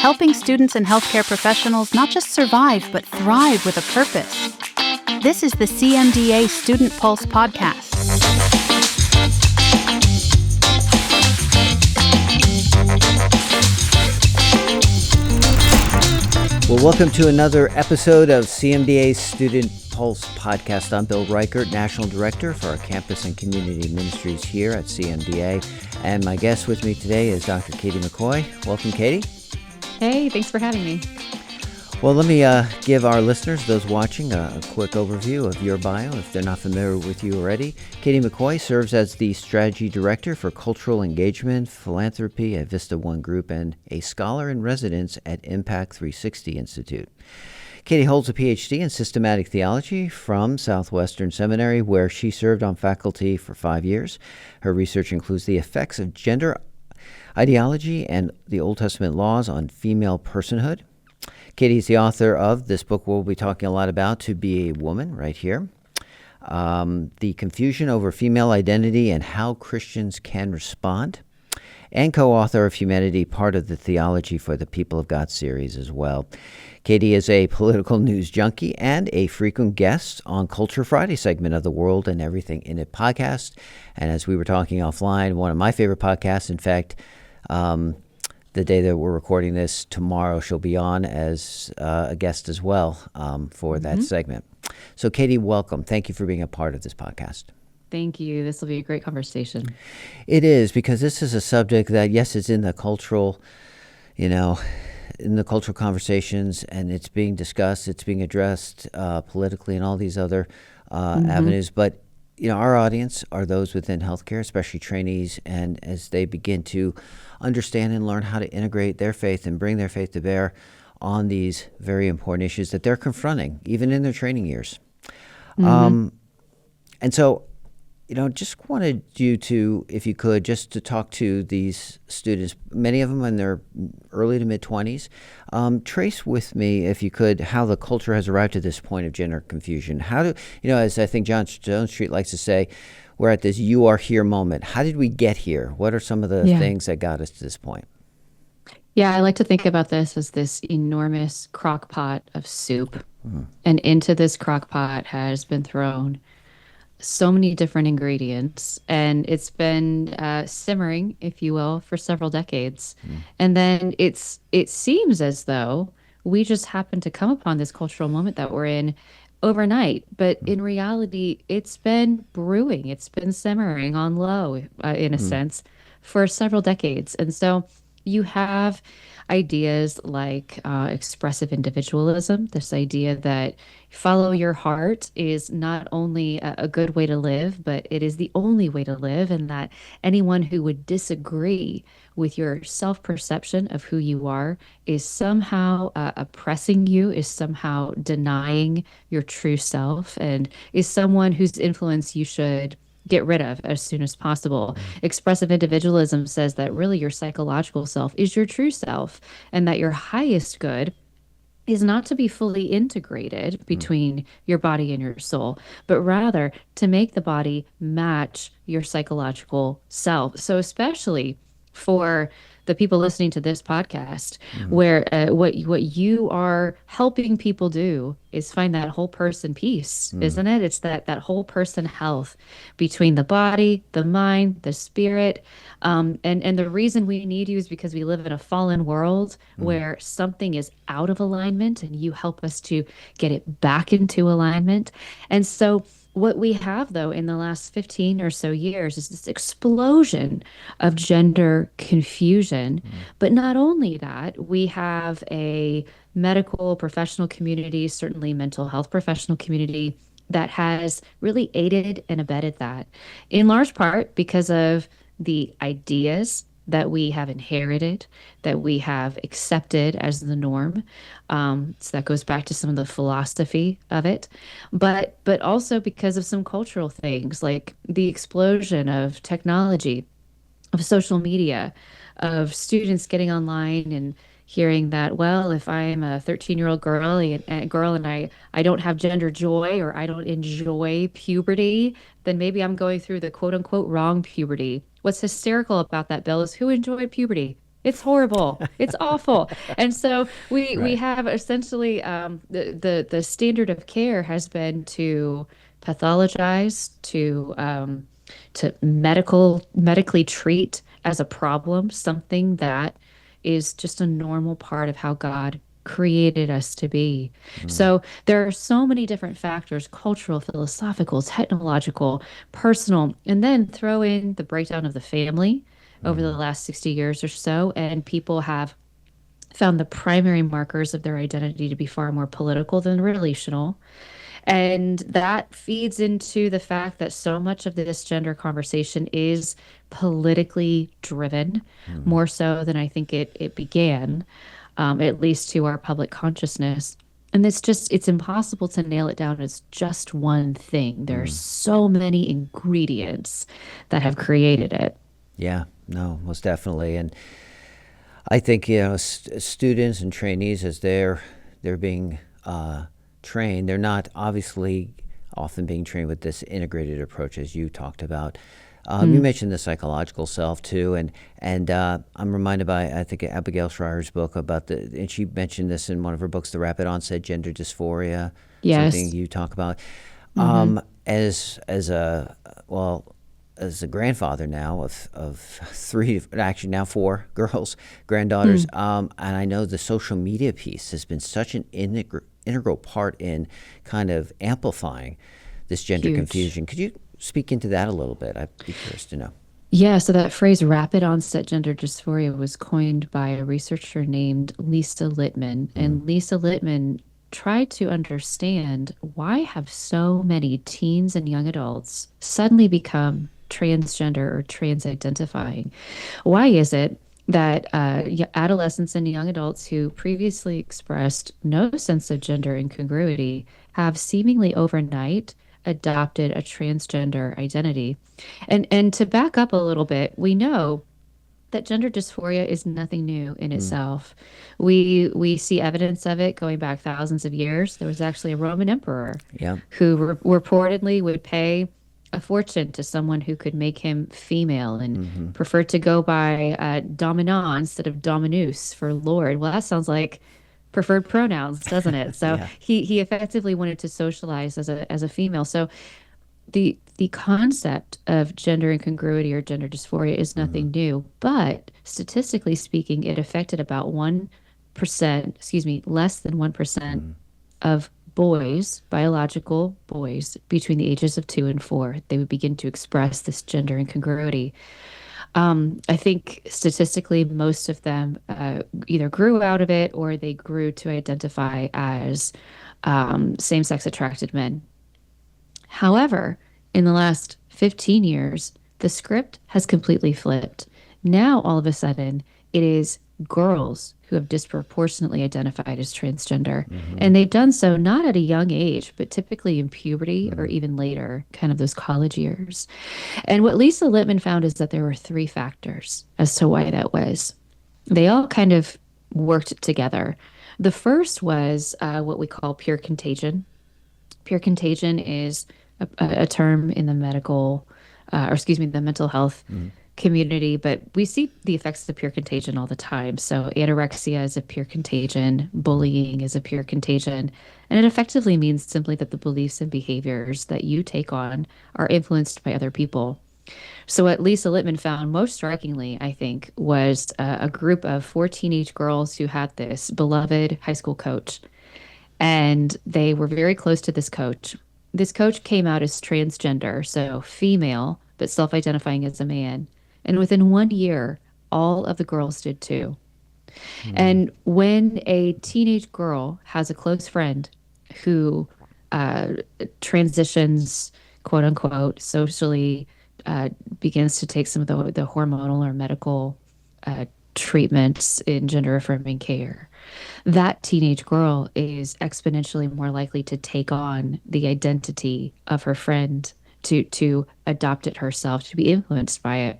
helping students and healthcare professionals not just survive, but thrive with a purpose. This is the CMDA Student Pulse podcast. Well, welcome to another episode of CMDA Student Pulse podcast. I'm Bill Reichert, National Director for our Campus and Community Ministries here at CMDA. And my guest with me today is Dr. Katie McCoy. Welcome, Katie. Hey, thanks for having me. Well, let me give our listeners, those watching, a quick overview of your bio if they're not familiar with you already. Katie McCoy serves as the Strategy Director for Cultural Engagement, Philanthropy at Vista One Group, and a Scholar in Residence at Impact 360 Institute. Katie holds a PhD in Systematic Theology from Southwestern Seminary, where she served on faculty for 5 years. Her research includes the effects of gender ideology and the Old Testament laws on female personhood. Katie is the author of this book we'll be talking a lot about, To Be a Woman, right here. The Confusion Over Female Identity and How Christians Can Respond. And co-author of Humanity, Part of the Theology for the People of God series as well. Katie is a political news junkie and a frequent guest on Culture Friday segment of the World and Everything in It podcast. And as we were talking offline, one of my favorite podcasts, in fact, the day that we're recording this, tomorrow she'll be on as a guest as well for that segment. So Katie, welcome. Thank you for being a part of this podcast. Thank you. This will be a great conversation. It is, because this is a subject that, yes, it's in the cultural, in the cultural conversations, and it's being discussed, it's being addressed politically and all these other avenues. But, our audience are those within healthcare, especially trainees, and as they begin to understand and learn how to integrate their faith and bring their faith to bear on these very important issues that they're confronting, even in their training years. And so, just wanted you to, if you could, just to talk to these students, many of them in their early to mid-20s. Trace with me, if you could, how the culture has arrived to this point of gender confusion. How do, as I think John Stone Street likes to say, we're at this you are here moment. How did we get here? What are some of the things that got us to this point? Yeah, I like to think about this as this enormous crock pot of soup. And into this crock pot has been thrown so many different ingredients, and it's been simmering, if you will, for several decades. And then it seems as though we just happened to come upon this cultural moment that we're in overnight. But in reality, it's been brewing, it's been simmering on low, in a sense, for several decades. And so you have ideas like expressive individualism, this idea that follow your heart is not only a good way to live, but it is the only way to live, and that anyone who would disagree with your self-perception of who you are is somehow oppressing you, is somehow denying your true self, and is someone whose influence you should get rid of as soon as possible. Expressive individualism says that really your psychological self is your true self, and that your highest good is not to be fully integrated between your body and your soul, but rather to make the body match your psychological self. So especially for the people listening to this podcast, where what you are helping people do is find that whole person peace, isn't it? It's that whole person health between the body, the mind, the spirit. And the reason we need you is because we live in a fallen world where something is out of alignment, and you help us to get it back into alignment. And so what we have, though, in the last 15 or so years is this explosion of gender confusion. But not only that, we have a medical professional community, certainly mental health professional community, that has really aided and abetted that, in large part because of the ideas that we have inherited, that we have accepted as the norm. So that goes back to some of the philosophy of it, but also because of some cultural things like the explosion of technology, of social media, of students getting online and hearing that, well, if I'm a 13-year-old girl and I don't have gender joy, or I don't enjoy puberty, then maybe I'm going through the quote unquote wrong puberty. What's hysterical about that, Bill, is who enjoyed puberty? It's horrible. It's awful. And so we Right. have essentially the standard of care has been to pathologize, to medically treat as a problem something that is just a normal part of how God created us to be. Mm, So there are so many different factors, cultural, philosophical, technological, personal, and then throw in the breakdown of the family over the mm, last 60 years or so, and people have found the primary markers of their identity to be far more political than relational. And that feeds into the fact that so much of this gender conversation is politically driven, mm. more so than I think it began, at least to our public consciousness. And it's impossible to nail it down as just one thing. There are Mm. so many ingredients that have created it. Yeah, no, most definitely. And I think, students and trainees, as they're being trained, they're not obviously often being trained with this integrated approach as you talked about. You Mm. mentioned the psychological self too, and I'm reminded by, I think, Abigail Schreier's book about and she mentioned this in one of her books, the rapid onset gender dysphoria, something Yes. you talk about. Hmm. As a well, as a grandfather now of three, actually now four girls, granddaughters, Mm. and I know the social media piece has been such an integral part in kind of amplifying this gender Huge. confusion. Could you speak into that a little bit? I'd be curious to know. Yeah, so that phrase rapid onset gender dysphoria was coined by a researcher named Lisa Littman. Mm, And Lisa Littman tried to understand why have so many teens and young adults suddenly become transgender or trans identifying? Why is it that adolescents and young adults who previously expressed no sense of gender incongruity have seemingly overnight adopted a transgender identity? And to back up a little bit, we know that gender dysphoria is nothing new in mm, itself. We see evidence of it going back thousands of years. There was actually a Roman emperor yeah. who reportedly would pay a fortune to someone who could make him female and Hmm. preferred to go by Domina instead of Dominus for Lord. Well, that sounds like preferred pronouns, doesn't it? So Yeah. he effectively wanted to socialize as a female. So the concept of gender incongruity or gender dysphoria is Mm, nothing new, but statistically speaking, it affected about 1%, excuse me, less than 1% mm, of boys, biological boys between the ages of 2 and 4. They would begin to express this gender incongruity. I think statistically, most of them either grew out of it or they grew to identify as same-sex attracted men. However, in the last 15 years, the script has completely flipped. Now, all of a sudden, it is girls who have disproportionately identified as transgender. hmm. And they've done so not at a young age, but typically in puberty or Mm, even later, kind of those college years. And what Lisa Littman found is that there were three factors as to why that was. They all kind of worked together. The first was what we call pure contagion. Pure contagion is a term in the medical, or excuse me, the mental health mm, community, but we see the effects of pure contagion all the time. So anorexia is a pure contagion, mm, bullying is a pure contagion, and it effectively means simply that the beliefs and behaviors that you take on are influenced by other people. So what Lisa Littman found most strikingly, I think, was a group of four teenage girls who had this beloved high school coach and they were very close to this coach. This coach came out as transgender, so female, but self identifying as a man. And within 1 year, all of the girls did too. mm, And when a teenage girl has a close friend who uh, transitions, quote unquote, socially, uh, begins to take some of the hormonal or medical uh, treatments in gender affirming care, that teenage girl is exponentially more likely to take on the identity of her friend, to adopt it herself, to be influenced by it.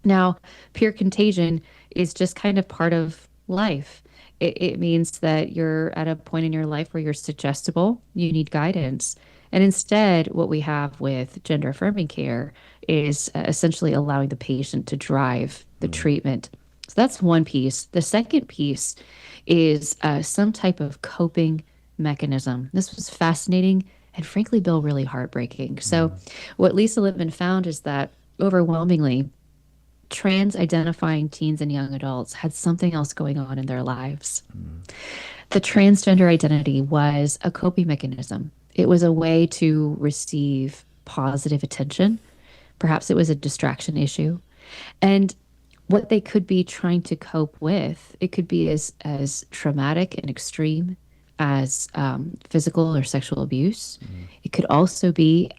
Now, peer contagion is just kind of part of life. It means that you're at a point in your life where you're suggestible, you need guidance. And instead, what we have with gender affirming care is essentially allowing the patient to drive the mm, treatment. So that's one piece. The second piece is some type of coping mechanism. This was fascinating and frankly, Bill, really heartbreaking. So what Lisa Lippman found is that overwhelmingly, trans identifying teens and young adults had something else going on in their lives. The transgender identity was a coping mechanism. It was a way to receive positive attention. Perhaps it was a distraction issue. And what they could be trying to cope with, it could be as traumatic and extreme as physical or sexual abuse. It could also be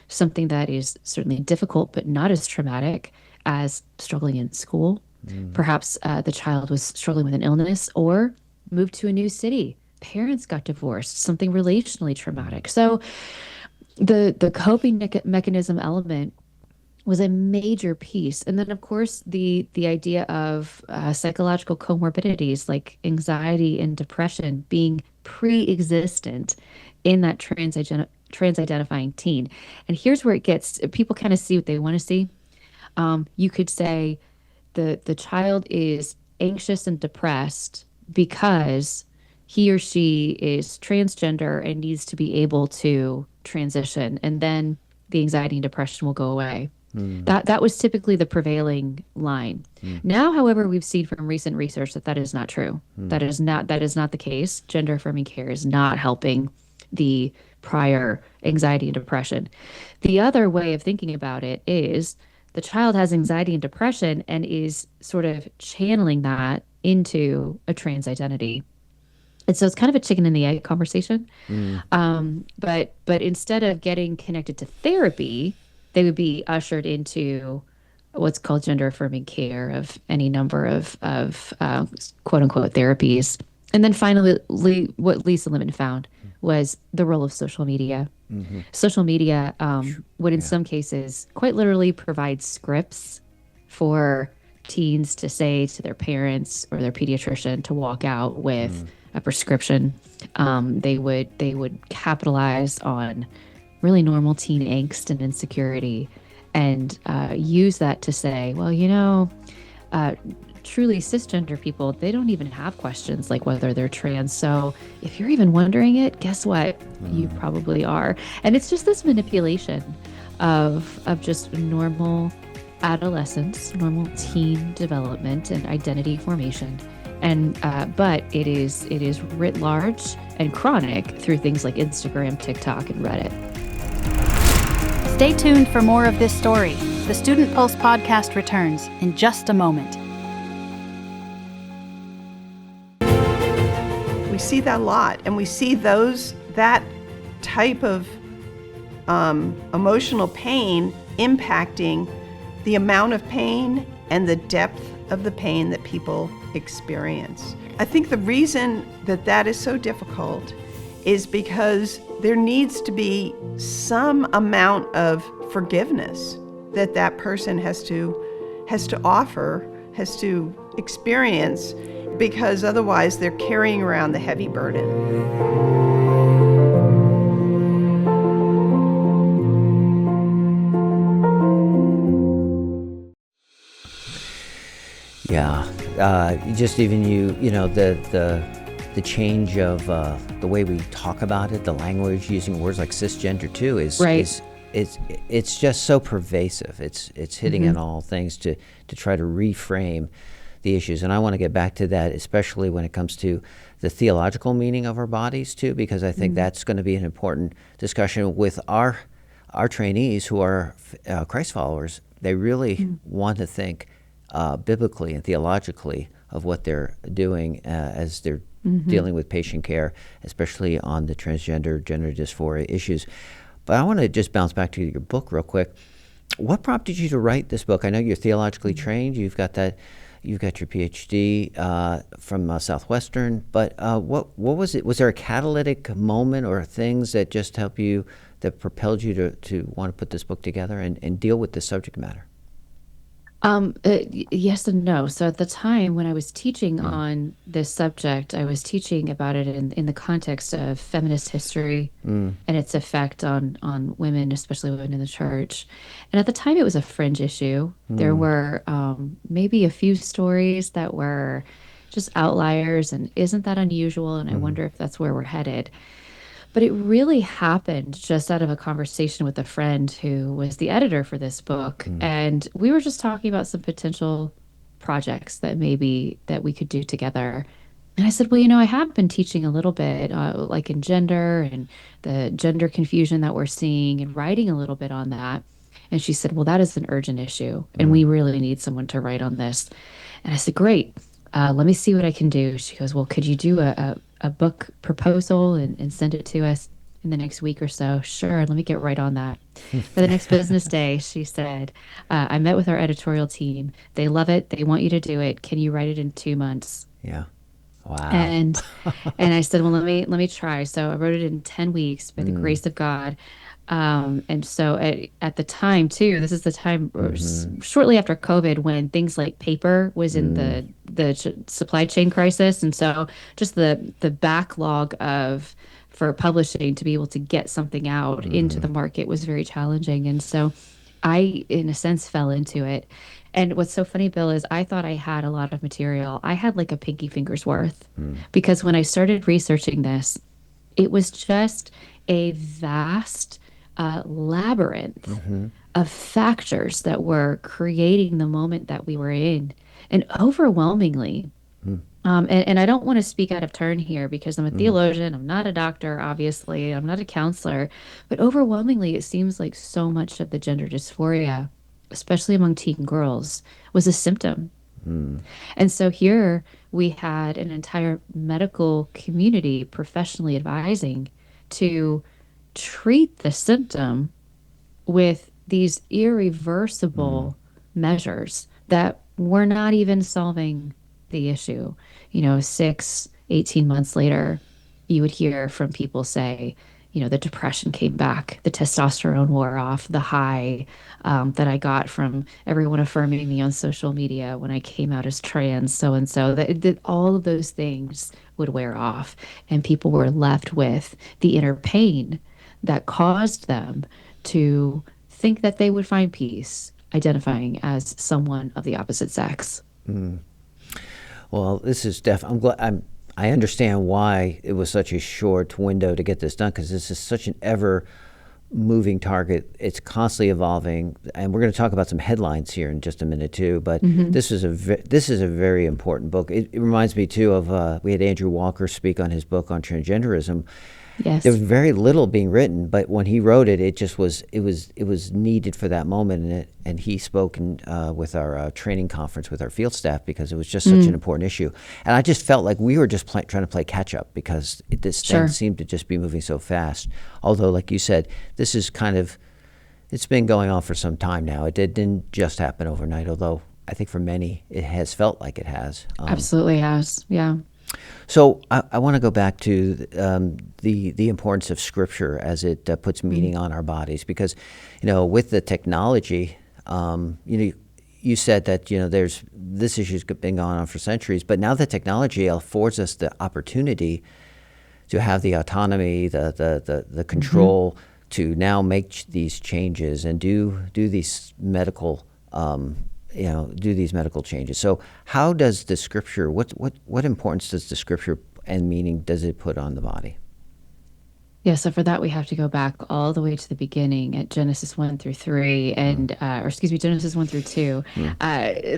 something that is certainly difficult, but not as traumatic as struggling in school. Perhaps the child was struggling with an illness or moved to a new city. Parents got divorced, something relationally traumatic. So the coping mechanism element was a major piece. And then, of course, the idea of psychological comorbidities like anxiety and depression being pre-existent in that trans-identifying teen. And here's where it gets, people kind of see what they want to see. You could say the child is anxious and depressed because he or she is transgender and needs to be able to transition. And then the anxiety and depression will go away. That was typically the prevailing line. Now, however, we've seen from recent research that is not true. That is not the case. Gender affirming care is not helping the prior anxiety and depression. The other way of thinking about it is the child has anxiety and depression and is sort of channeling that into a trans identity. And so it's kind of a chicken and the egg conversation. But instead of getting connected to therapy, they would be ushered into what's called gender affirming care of any number of quote unquote therapies. And then finally, what Lisa Lippman found was the role of social media. Social media would in some cases quite literally provide scripts for teens to say to their parents or their pediatrician to walk out with a prescription. They would capitalize on really normal teen angst and insecurity and use that to say, well, truly cisgender people, they don't even have questions like whether they're trans. So if you're even wondering it, guess what? You probably are. And it's just this manipulation of just normal adolescence, normal teen development and identity formation. And but it is writ large and chronic through things like Instagram, TikTok, and Reddit. Stay tuned for more of this story. The Student Pulse podcast returns in just a moment. We see that a lot, and we see that type of emotional pain impacting the amount of pain and the depth of the pain that people experience. I think the reason that is so difficult is because there needs to be some amount of forgiveness that person has to offer, has to experience, because otherwise they're carrying around the heavy burden. Yeah, just even the change of the way we talk about it, the language, using words like cisgender too is Right. It's just so pervasive. It's hitting in all things to try to reframe the issues. And I want to get back to that, especially when it comes to the theological meaning of our bodies too, because I think that's going to be an important discussion with our trainees who are Christ followers. They really want to think biblically and theologically of what they're doing as they're dealing with patient care, especially on the transgender, gender dysphoria issues. But I want to just bounce back to your book real quick. What prompted you to write this book? I know you're theologically trained. You've got your PhD from Southwestern. But what was it? Was there a catalytic moment or things that just helped you, that propelled you to want to put this book together and deal with this subject matter? Yes and no. So at the time when I was teaching on this subject, I was teaching about it in the context of feminist history and its effect on women, especially women in the church. And at the time, it was a fringe issue. There were maybe a few stories that were just outliers, and isn't that unusual? And I wonder if that's where we're headed. But it really happened just out of a conversation with a friend who was the editor for this book. And we were just talking about some potential projects that maybe that we could do together. And I said, well, I have been teaching a little bit, like in gender and the gender confusion that we're seeing and writing a little bit on that. And she said, well, that is an urgent issue. And we really need someone to write on this. And I said, great. Let me see what I can do. She goes, well, could you do a book proposal and send it to us in the next week or so? Sure, let me get right on that. For the next business day, she said, I met with our editorial team. They love it. They want you to do it. Can you write it in 2 months? Yeah. Wow. And I said, well, let me try. So I wrote it in 10 weeks by the grace of God. And so at the time too, this is the time shortly after COVID when things like paper was in the supply chain crisis. And so just the backlog for publishing to be able to get something out into the market was very challenging. And so I, in a sense, fell into it. And what's so funny, Bill, is I thought I had a lot of material. I had like a pinky finger's worth because when I started researching this, it was just a vast labyrinth of factors that were creating the moment that we were in. And overwhelmingly, and I don't want to speak out of turn here because I'm a theologian, I'm not a doctor, obviously, I'm not a counselor, but overwhelmingly, it seems like so much of the gender dysphoria, especially among teen girls, was a symptom. And so here we had an entire medical community professionally advising to treat the symptom with these irreversible measures that were not even solving the issue. 18 months later, you would hear from people say, the depression came back, the testosterone wore off, the high that I got from everyone affirming me on social media when I came out as trans, so and so, that all of those things would wear off, and people were left with the inner pain that caused them to think that they would find peace identifying as someone of the opposite sex. Well, this is I understand why it was such a short window to get this done, because this is such an ever-moving target. It's constantly evolving, and we're going to talk about some headlines here in just a minute too. But this is a very important book. It reminds me too of we had Andrew Walker speak on his book on transgenderism. Yes. There was very little being written, but when he wrote it, it was needed for that moment, and he spoke with our training conference with our field staff because it was just such an important issue. And I just felt like we were just trying to play catch up because this thing seemed to just be moving so fast. Although, like you said, this is it's been going on for some time now. It didn't just happen overnight, although I think for many it has felt like it has. Absolutely has, yeah. So I want to go back to the importance of Scripture as it puts meaning on our bodies, because with the technology, you said that this issue's been going on for centuries, but now the technology affords us the opportunity to have the autonomy, the control to now make these changes and do these medical changes. So how does the Scripture, what importance does the Scripture and meaning does it put on the body? Yeah, so for that we have to go back all the way to the beginning at Genesis 1 through 3, and Genesis 1 through 2.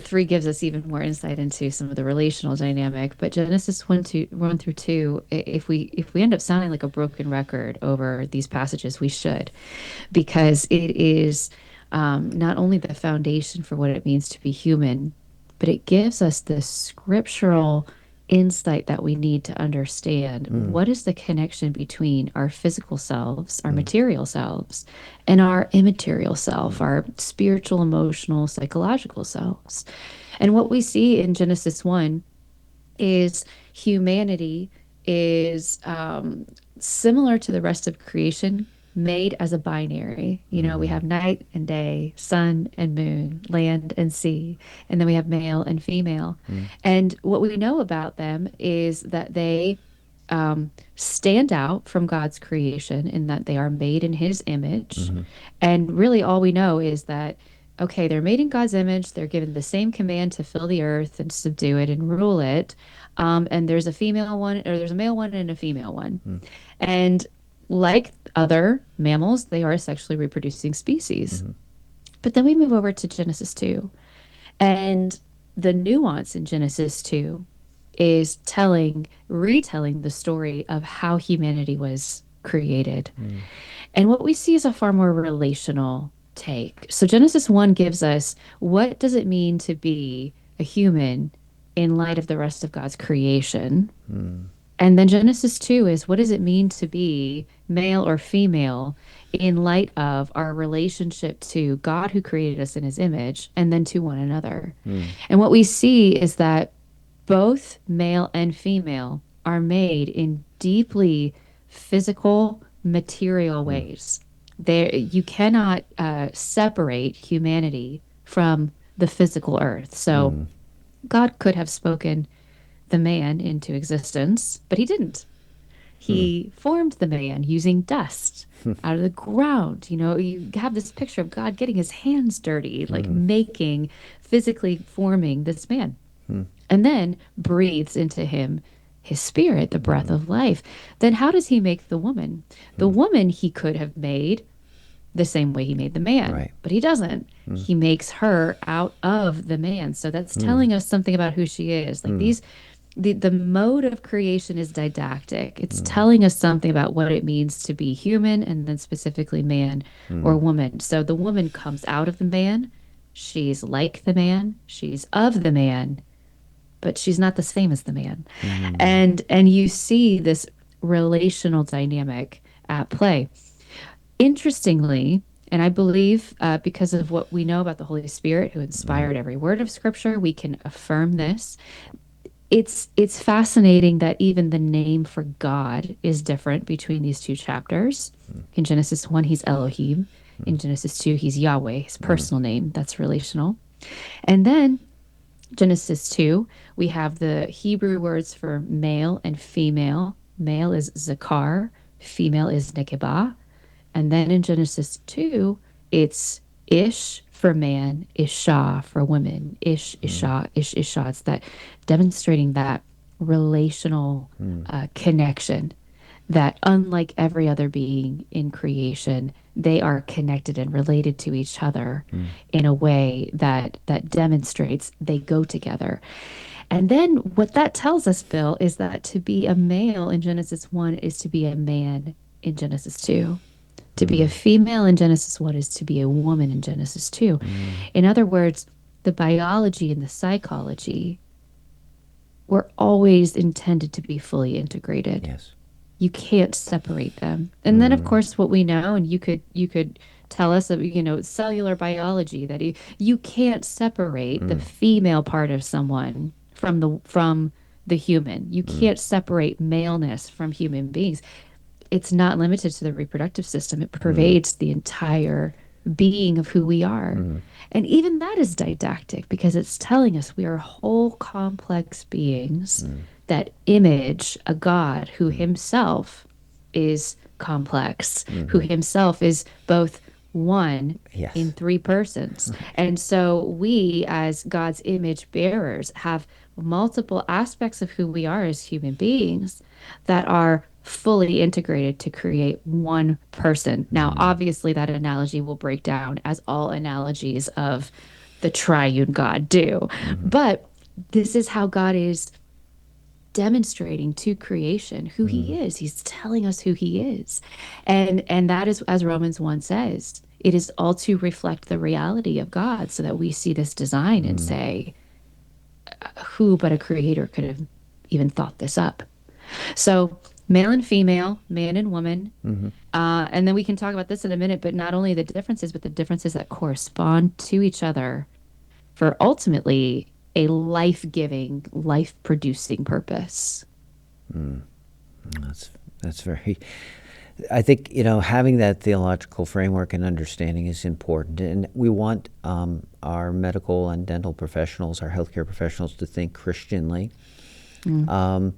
3 gives us even more insight into some of the relational dynamic, but Genesis 1 through 2, if we end up sounding like a broken record over these passages, we should, because it is not only the foundation for what it means to be human, but it gives us the scriptural insight that we need to understand what is the connection between our physical selves, our material selves, and our immaterial self, our spiritual, emotional, psychological selves. And what we see in Genesis 1 is humanity is similar to the rest of creation, made as a binary. You know, we have night and day, sun and moon, land and sea, and then we have male and female. And what we know about them is that they stand out from God's creation in that they are made in his image. And really, all we know is that, okay, they're made in God's image. They're given the same command to fill the earth and subdue it and rule it. And there's a female one, or there's a male one and a female one. And like other mammals, they are a sexually reproducing species. But then we move over to Genesis 2. And the nuance in Genesis 2 is retelling the story of how humanity was created. And what we see is a far more relational take. So Genesis 1 gives us, what does it mean to be a human in light of the rest of God's creation? And then Genesis 2 is, what does it mean to be male or female in light of our relationship to God who created us in his image, and then to one another? And what we see is that both male and female are made in deeply physical, material ways. You cannot separate humanity from the physical earth. So God could have spoken the man into existence, but he didn't. He formed the man using dust out of the ground. You know, you have this picture of God getting his hands dirty, like physically forming this man. And then breathes into him his spirit, the breath of life. Then how does he make the woman? The woman he could have made the same way he made the man, but he doesn't. He makes her out of the man. So that's telling us something about who she is. Like the mode of creation is didactic. It's telling us something about what it means to be human, and then specifically man or woman. So the woman comes out of the man. She's like the man. She's of the man, but she's not the same as the man. And you see this relational dynamic at play. Interestingly, and I believe because of what we know about the Holy Spirit who inspired every word of Scripture, we can affirm this. It's fascinating that even the name for God is different between these two chapters. In Genesis 1, he's Elohim. In Genesis 2, he's Yahweh, his personal name. That's relational. And then Genesis 2, we have the Hebrew words for male and female. Male is Zakar, female is Nekebah. And then in Genesis 2, it's Ish for man, Isha for women, Ish, Isha, Ish, Isha. It's that demonstrating that relational connection, that unlike every other being in creation, they are connected and related to each other in a way that demonstrates they go together. And then what that tells us, Bill, is that to be a male in Genesis 1 is to be a man in Genesis 2. To be a female in Genesis 1 is to be a woman in Genesis 2. In other words, the biology and the psychology were always intended to be fully integrated. Yes. You can't separate them. And then, of course, what we know, and you could tell us, cellular biology, that you can't separate the female part of someone from the human. You can't separate maleness from human beings. It's not limited to the reproductive system. It pervades the entire being of who we are. And even that is didactic because it's telling us we are whole complex beings that image a God who himself is complex, who himself is both one in three persons. And so we, as God's image bearers, have multiple aspects of who we are as human beings that are fully integrated to create one person. Now, obviously, that analogy will break down as all analogies of the triune God do. But this is how God is demonstrating to creation who he is. He's telling us who he is. And that is, as Romans 1 says, it is all to reflect the reality of God so that we see this design and say, who but a creator could have even thought this up? So male and female, man and woman. And then we can talk about this in a minute, but not only the differences, but the differences that correspond to each other for ultimately a life-giving, life-producing purpose. That's I think, having that theological framework and understanding is important. And we want our medical and dental professionals, our healthcare professionals, to think Christianly. I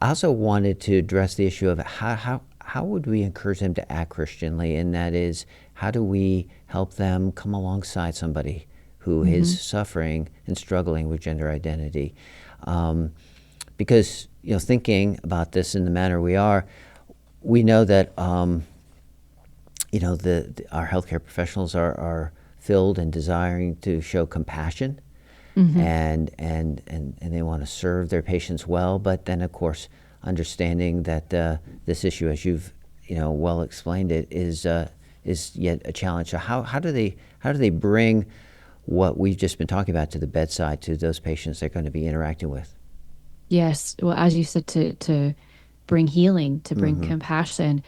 also wanted to address the issue of how would we encourage them to act Christianly, and that is, how do we help them come alongside somebody who is suffering and struggling with gender identity? Because, thinking about this in the manner we are, we know that, our healthcare professionals are filled and desiring to show compassion, and they want to serve their patients well. But then, of course, understanding that this issue, as you've well explained it, is yet a challenge. So how do they bring what we've just been talking about to the bedside, to those patients they're going to be interacting with? Yes. Well, as you said, to bring healing, to bring compassion,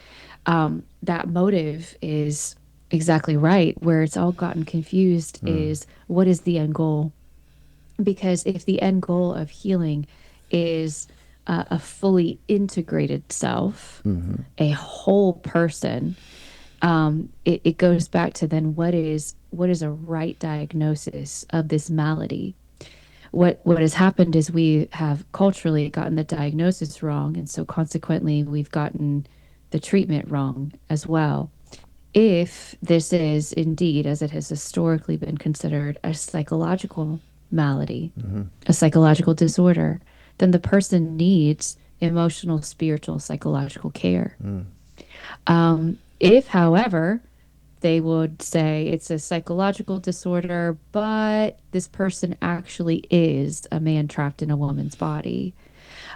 that motive is exactly right. Where it's all gotten confused is, what is the end goal? Because if the end goal of healing is a fully integrated self, a whole person, it goes back to then what is a right diagnosis of this malady. What has happened is we have culturally gotten the diagnosis wrong, and so consequently we've gotten the treatment wrong as well. If this is indeed, as it has historically been considered, a psychological malady, a psychological disorder, then the person needs emotional, spiritual, psychological care. If, however, they would say it's a psychological disorder, but this person actually is a man trapped in a woman's body,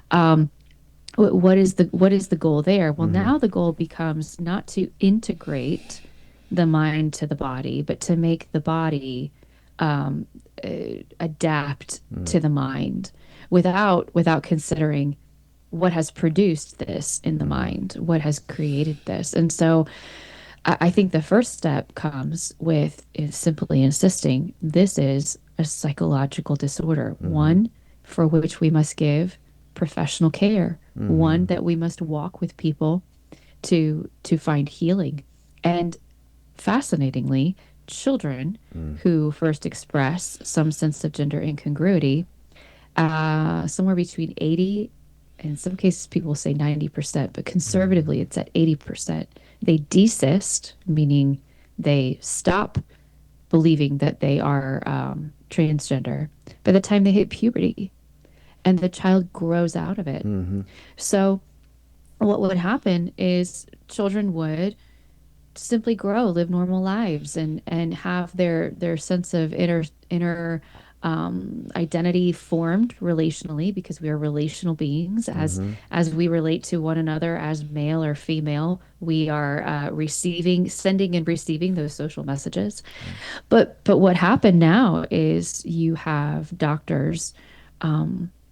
what is the goal there? Well, now the goal becomes not to integrate the mind to the body, but to make the body adapt to the mind, without considering what has produced this in the mind, what has created this. And so I think the first step comes with simply insisting this is a psychological disorder, one for which we must give professional care, one that we must walk with people to find healing. And fascinatingly, children who first express some sense of gender incongruity, somewhere between 80, in some cases people say 90%, but conservatively it's at 80%. They desist, meaning they stop believing that they are transgender by the time they hit puberty, and the child grows out of it. So what would happen is children would simply grow, live normal lives, and have their sense of inner identity formed relationally, because we are relational beings. As we relate to one another as male or female, we are sending and receiving those social messages. But what happened now is you have doctors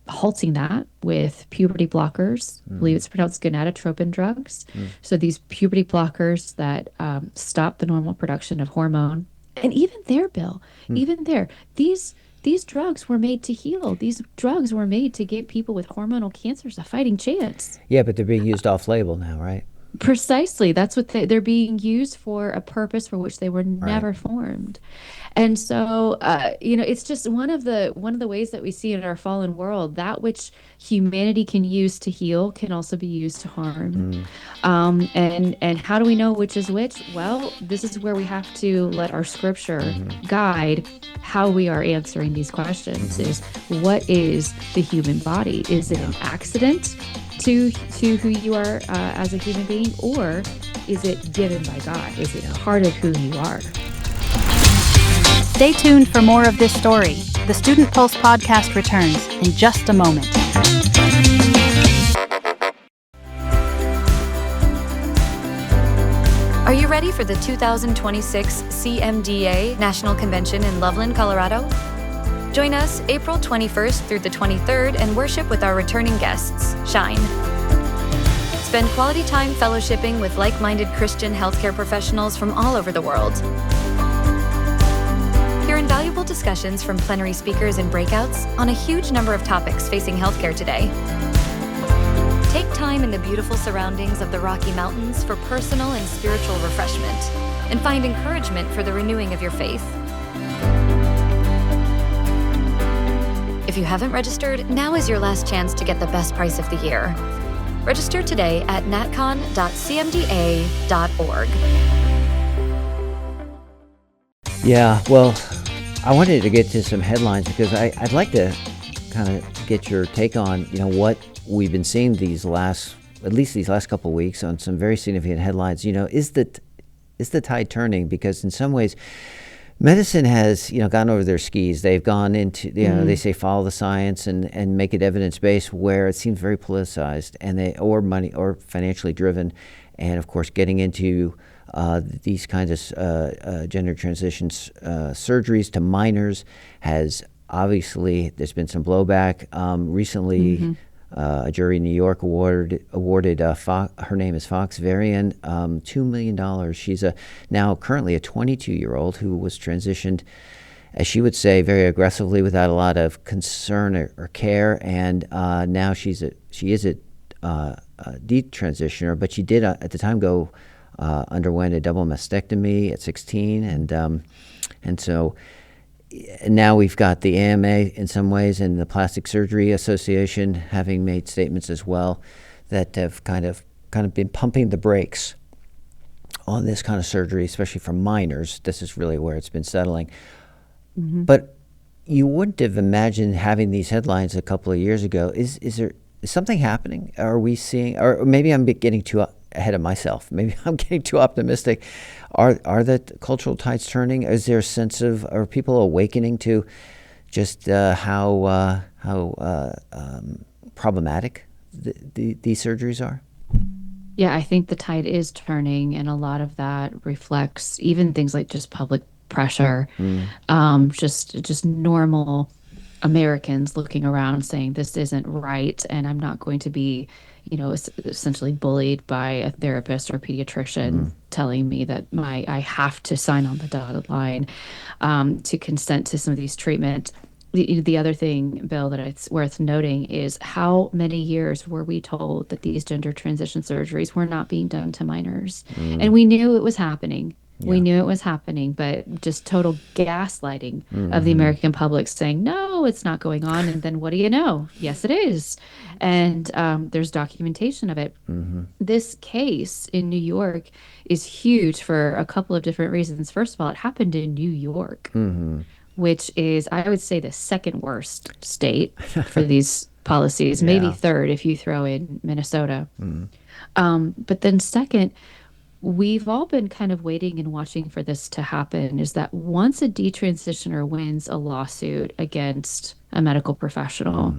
halting that with puberty blockers. I believe it's pronounced gonadotropin drugs. So these puberty blockers that stop the normal production of hormone. And even there, Bill, these drugs were made to heal. These drugs were made to give people with hormonal cancers a fighting chance. Yeah, but they're being used off-label now, right? Precisely. That's what they're being used for, a purpose for which they were never formed. And so, it's just one of the ways that we see in our fallen world, that which humanity can use to heal can also be used to harm. And how do we know which is which? Well, this is where we have to let our scripture guide how we are answering these questions. Is what is the human body? Is it an accident to who you are as a human being, or is it given by God? Is it part of who you are? Stay tuned for more of this story. The Student Pulse podcast returns in just a moment. Are you ready for the 2026 CMDA National Convention in Loveland, Colorado? Join us April 21st through the 23rd and worship with our returning guests, Shine. Spend quality time fellowshipping with like-minded Christian healthcare professionals from all over the world. Hear invaluable discussions from plenary speakers and breakouts on a huge number of topics facing healthcare today. Take time in the beautiful surroundings of the Rocky Mountains for personal and spiritual refreshment, and find encouragement for the renewing of your faith. If you haven't registered, now is your last chance to get the best price of the year. Register today at natcon.cmda.org. Yeah, well, I wanted to get to some headlines because I'd like to kind of get your take on, what we've been seeing at least these last couple of weeks on some very significant headlines. Is the tide turning? Because in some ways, medicine has, gone over their skis. They've gone into, they say follow the science and make it evidence-based, where it seems very politicized or money or financially driven. And of course, getting into these kinds of gender transitions surgeries to minors has obviously, there's been some blowback. Recently, a jury in New York awarded her name is Varian, $2 million. She's now currently a 22-year-old who was transitioned, as she would say, very aggressively without a lot of concern or care. And now she is a detransitioner, but she did at the time underwent a double mastectomy at 16, and so. And now we've got the AMA in some ways and the Plastic Surgery Association having made statements as well that have kind of been pumping the brakes on this kind of surgery, especially for minors. This is really where it's been settling. But you wouldn't have imagined having these headlines a couple of years ago. Is something happening? Are we seeing, or maybe I'm getting too ahead of myself. Maybe I'm getting too optimistic. Are the cultural tides turning? Is there a sense of, are people awakening to just how problematic these surgeries are? Yeah, I think the tide is turning, and a lot of that reflects even things like just public pressure, just normal Americans looking around saying this isn't right, and I'm not going to be, essentially bullied by a therapist or pediatrician telling me that I have to sign on the dotted line to consent to some of these treatments. The other thing, Bill, that it's worth noting is how many years were we told that these gender transition surgeries were not being done to minors, and we knew it was happening. Yeah. We knew it was happening, but just total gaslighting of the American public saying, no, it's not going on. And then what do you know? Yes, it is. And there's documentation of it. This case in New York is huge for a couple of different reasons. First of all, it happened in New York, which is, I would say, the second worst state for these policies, maybe third if you throw in Minnesota. But then second, we've all been kind of waiting and watching for this to happen, is that once a detransitioner wins a lawsuit against a medical professional,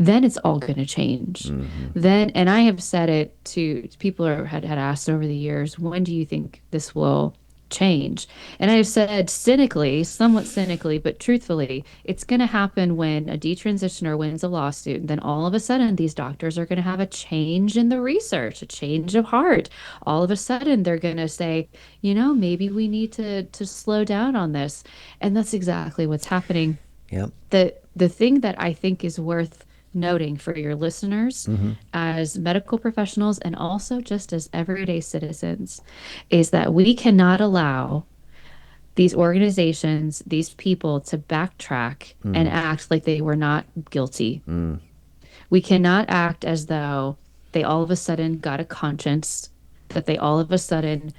then it's all going to change. Then, and I have said it to people who had asked over the years, when do you think this will change? And I've said somewhat cynically, but truthfully, it's going to happen when a detransitioner wins a lawsuit. And then all of a sudden, these doctors are going to have a change in the research, a change of heart. All of a sudden, they're going to say, maybe we need to slow down on this. And that's exactly what's happening. Yep. The thing that I think is worth noting for your listeners as medical professionals and also just as everyday citizens is that we cannot allow these organizations, these people to backtrack and act like they were not guilty. We cannot act as though they all of a sudden got a conscience, that they all of a sudden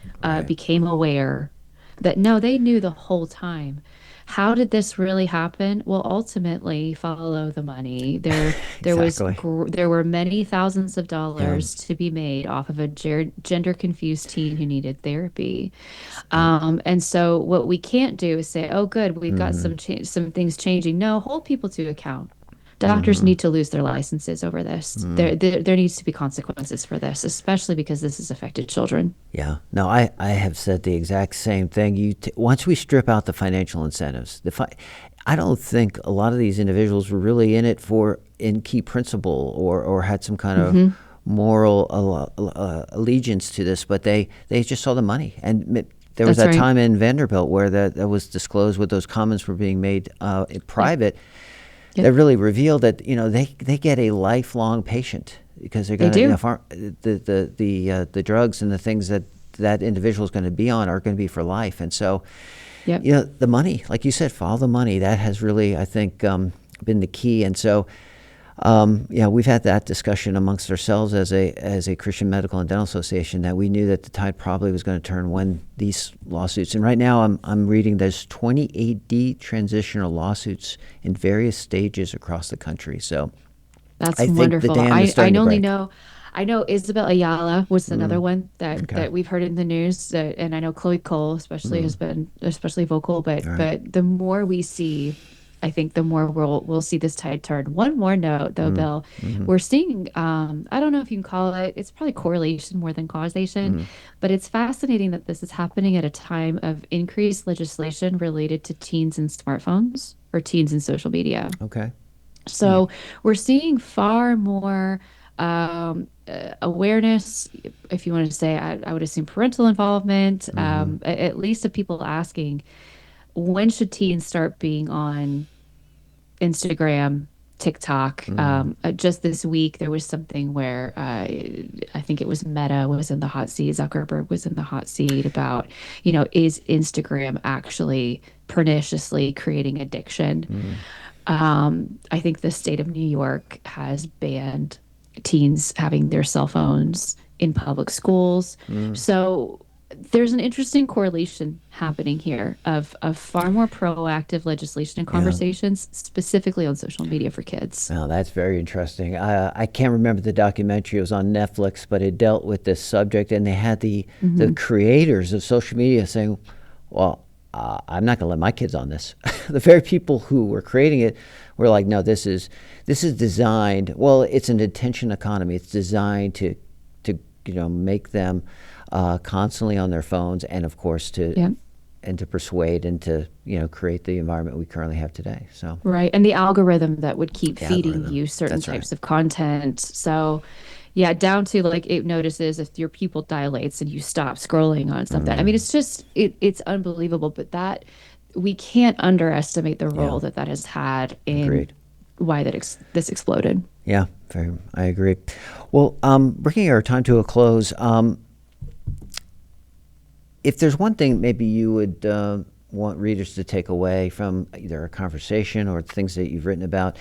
became aware that no, they knew the whole time. How did this really happen? Well, ultimately, follow the money. There were many thousands of dollars to be made off of a gender confused teen who needed therapy, and so what we can't do is say, "Oh, good, we've got some things changing." No, hold people to account. Doctors need to lose their licenses over this. There needs to be consequences for this, especially because this has affected children. Yeah. No, I have said the exact same thing. Once we strip out the financial incentives, I don't think a lot of these individuals were really in it in key principle or had some kind of moral allegiance to this, but they just saw the money. And there was that time in Vanderbilt where that was disclosed, where those comments were being made in private. That really revealed that they get a lifelong patient because they're They going to, do. the drugs and the things that individual is going to be on are going to be for life. And so, Yep. the money, like you said, follow the money. That has really, I think, been the key. And so, we've had that discussion amongst ourselves as a Christian Medical and Dental Association, that we knew that the tide probably was going to turn when these lawsuits. And right now, I'm reading there's 28 detransitional lawsuits in various stages across the country. So That's I think wonderful. the dam is I starting to only break. know, I know Isabel Ayala was another one that Okay. that we've heard in the news, and I know Chloe Cole especially has been especially vocal. But Right. but the more we see, I think the more we'll see this tide turn. One more note though, Bill, we're seeing. I don't know if you can call it. It's probably correlation more than causation, but it's fascinating that this is happening at a time of increased legislation related to teens and smartphones or teens and social media. Okay. So we're seeing far more awareness, if you want to say, I would assume parental involvement, at least of people asking, when should teens start being on Instagram, TikTok? Just this week, there was something where I think it was Meta was in the hot seat. Zuckerberg was in the hot seat about, is Instagram actually perniciously creating addiction? I think the state of New York has banned teens having their cell phones in public schools. So there's an interesting correlation happening here of far more proactive legislation and conversations, specifically on social media for kids. Oh, that's very interesting. I can't remember the documentary. It was on Netflix, but it dealt with this subject, and they had the creators of social media saying, well, I'm not going to let my kids on this. The very people who were creating it were like, no, this is designed. Well, it's an attention economy. It's designed to make them constantly on their phones, and of course to persuade and to create the environment we currently have today. So right, and the algorithm that would keep feeding algorithm. you certain That's types right. of content. So yeah, down to like it notices if your pupil dilates and you stop scrolling on something. I mean, it's just it's unbelievable. But that we can't underestimate the role that has had in Agreed. why this exploded. Yeah, I agree. Well, bringing our time to a close, if there's one thing maybe you would want readers to take away from either a conversation or things that you've written about,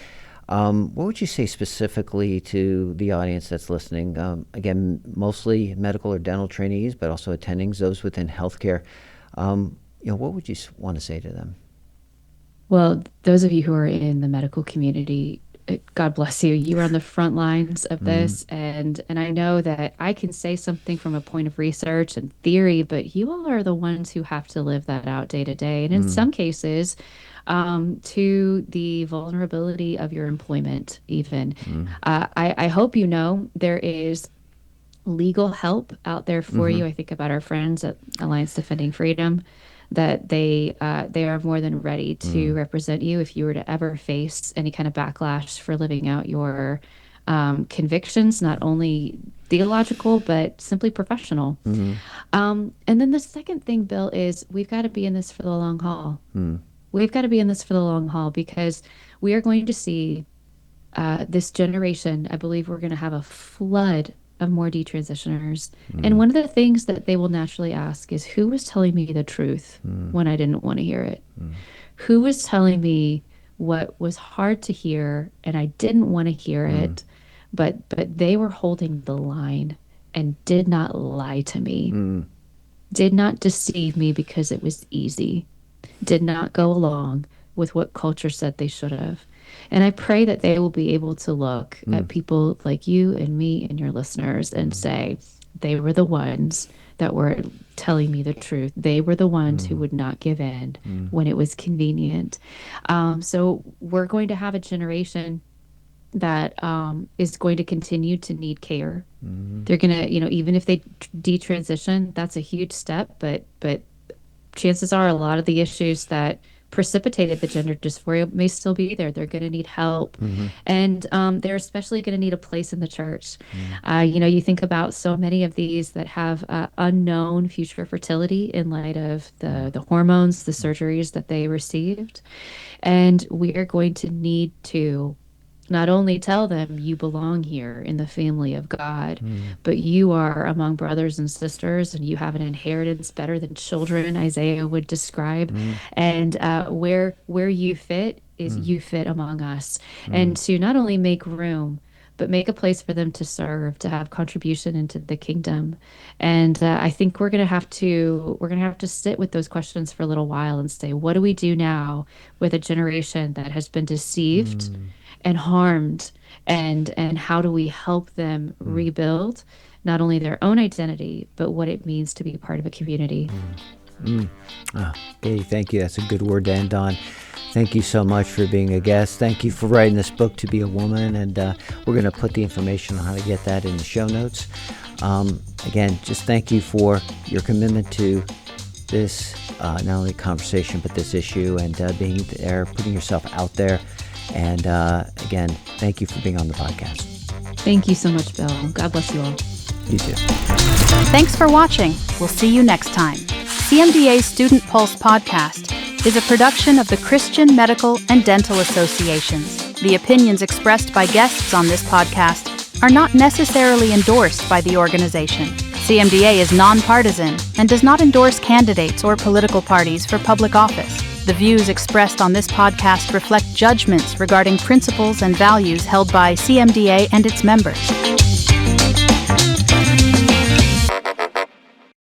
what would you say specifically to the audience that's listening? Again, mostly medical or dental trainees, but also attendings, those within healthcare. What would you want to say to them? Well, those of you who are in the medical community, God bless you. You are on the front lines of this, and I know that I can say something from a point of research and theory, but you all are the ones who have to live that out day to day, and in some cases, to the vulnerability of your employment. Even, I hope you know there is legal help out there for you. I think about our friends at Alliance Defending Freedom, that they are more than ready to represent you if you were to ever face any kind of backlash for living out your convictions, not only theological but simply professional. And then the second thing, Bill, is we've got to be in this for the long haul. We've got to be in this for the long haul because we are going to see this generation. I believe we're going to have a flood of more detransitioners. And one of the things that they will naturally ask is, who was telling me the truth when I didn't want to hear it? Who was telling me what was hard to hear and I didn't want to hear it, but they were holding the line and did not lie to me, did not deceive me because it was easy, did not go along with what culture said they should have. And I pray that they will be able to look at people like you and me and your listeners and say, they were the ones that were telling me the truth. They were the ones who would not give in when it was convenient. So we're going to have a generation that is going to continue to need care. They're going to, even if they detransition, that's a huge step. But chances are a lot of the issues that precipitated the gender dysphoria may still be there. They're going to need help. And they're especially going to need a place in the church. You think about so many of these that have unknown future fertility in light of the hormones, the surgeries that they received. And we are going to need to not only tell them you belong here in the family of God, but you are among brothers and sisters, and you have an inheritance better than children, Isaiah would describe. And where you fit is you fit among us. And to not only make room, but make a place for them to serve, to have contribution into the kingdom. And I think we're gonna have to sit with those questions for a little while and say, what do we do now with a generation that has been deceived and harmed, and how do we help them rebuild not only their own identity, but what it means to be part of a community? Katie, thank you. That's a good word to end on. Thank you so much for being a guest. Thank you for writing this book, To Be a Woman, and we're going to put the information on how to get that in the show notes. Again, just thank you for your commitment to this, not only conversation, but this issue, and being there, putting yourself out there. And again, thank you for being on the podcast. Thank you so much, Bill. God bless you all. You too. Thanks for watching. We'll see you next time. CMDA Student Pulse podcast is a production of the Christian Medical and Dental Associations. The opinions expressed by guests on this podcast are not necessarily endorsed by the organization. CMDA is nonpartisan and does not endorse candidates or political parties for public office. The views expressed on this podcast reflect judgments regarding principles and values held by CMDA and its members.